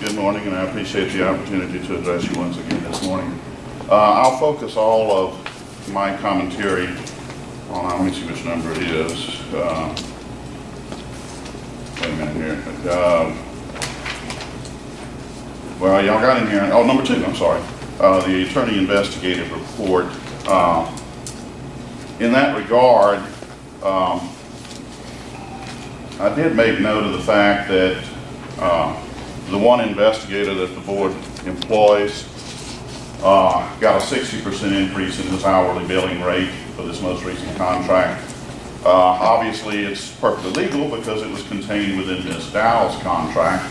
Good morning, and I appreciate the opportunity to address you once again this morning. I'll focus all of my commentary on, let me see which number it is. Wait a minute here. Well, y'all got in here, oh, number 2, I'm sorry. The attorney investigative report. In that regard, I did make note of the fact that the one investigator that the board employs got a 60% increase in his hourly billing rate for this most recent contract. Obviously, it's perfectly legal because it was contained within Ms. Dow's contract.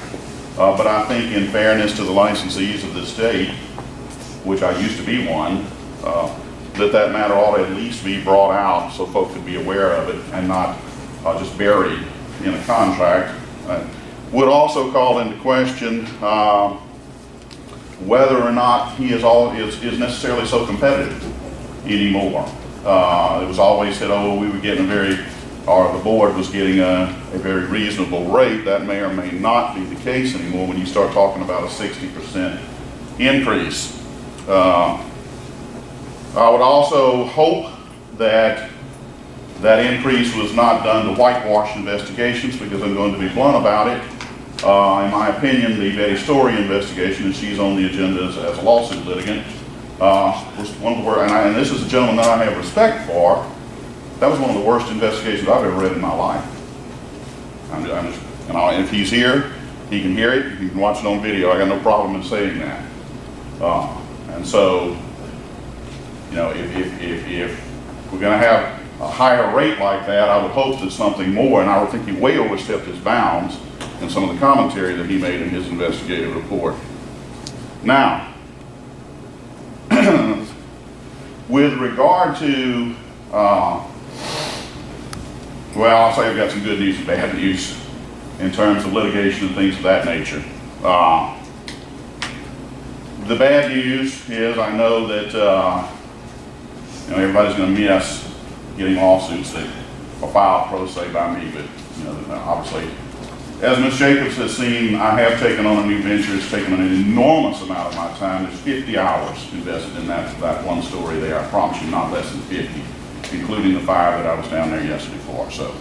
But I think in fairness to the licensees of the state, which I used to be one, that matter ought to at least be brought out so folks could be aware of it and not just buried in a contract. Would also call into question whether or not he is necessarily so competitive anymore. It was always said, oh, we were getting the board was getting a very reasonable rate. That may or may not be the case anymore when you start talking about a 60% increase. I would also hope that increase was not done to whitewash investigations, because I'm going to be blunt about it. In my opinion, the Betty Story investigation, and she's on the agenda as a lawsuit litigant, was one of the worst, and this is a gentleman that I have respect for. That was one of the worst investigations I've ever read in my life. If he's here, he can hear it, he can watch it on video. I got no problem in saying that. And so, you know, if we're going to have a higher rate like that, I would hope that something more, and I would think he way overstepped his bounds in some of the commentary that he made in his investigative report. Now, with regard to, well, I'll say I've got some good news and bad news in terms of litigation and things of that nature. The bad news is I know that everybody's going to miss getting lawsuits that are filed pro se by me, but obviously, as Ms. Jacobs has seen, I have taken on a new venture. It's taken an enormous amount of my time. There's 50 hours invested in that one story there. I promise you, not less than 50, including the 5 that I was down there yesterday for. So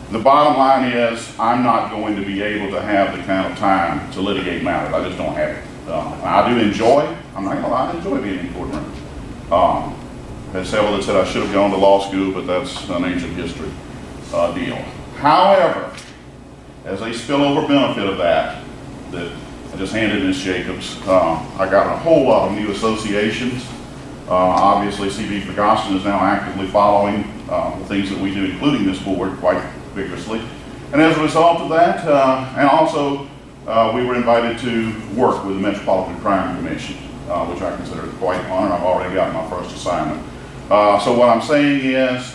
the bottom line is I'm not going to be able to have the kind of time to litigate matters. I just don't have it. I do enjoy, I'm not going to lie, I enjoy being in courtroom. There's several that said I should have gone to law school, but that's an ancient history deal. However, as a spillover benefit of that I just handed Ms. Jacobs, I got a whole lot of new associations. Obviously, C.B. Ferguson is now actively following the things that we do, including this board, quite vigorously. And as a result of that, and also we were invited to work with the Metropolitan Crime Commission, which I consider quite an honor. I've already got my first assignment. So what I'm saying is,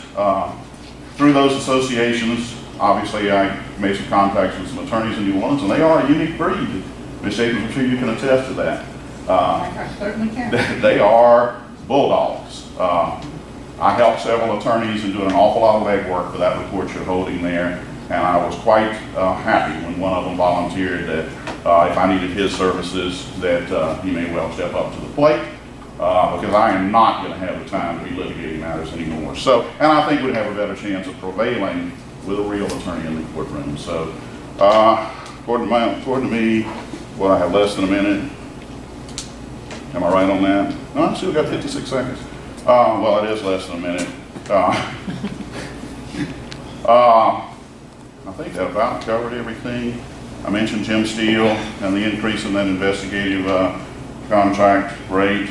through those associations, obviously I made some contacts with some attorneys in New Orleans, and they are a unique breed. Ms. Jacobs, I'm sure you can attest to that. I certainly can. They are bulldogs. I helped several attorneys in doing an awful lot of legwork for that report you're holding there, and I was quite happy when one of them volunteered that if I needed his services, that he may well step up to the plate, because I am not going to have the time to be litigating matters anymore. So, and I think we'd have a better chance of prevailing with a real attorney in the courtroom. So, according to me, I have less than a minute. Am I right on that? No, I still got 56 seconds. Well, it is less than a minute. I think that about covered everything. I mentioned Jim Steele and the increase in that investigative contract rate.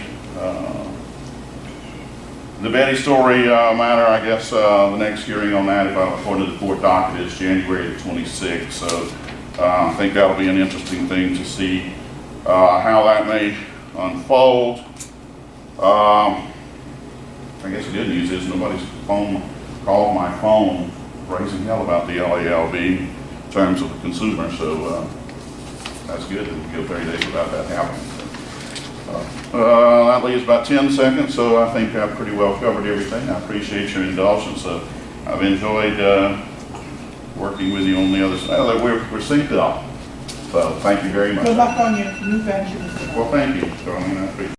The Betty Story matter, I guess the next hearing on that, if I'm according to the court docket, is January the 26th. So I think that'll be an interesting thing to see how that may unfold. I guess the good news is nobody's called my phone raising hell about the LALB in terms of the consumer, so that's good. We'll go 30 days without that happening. That leaves about 10 seconds, so I think I've pretty well covered everything. I appreciate your indulgence. I've enjoyed working with you on the other side. We're synced up. So thank you very much. Good luck on your new venture, Mr. Well, thank you, Darlene. I appreciate it.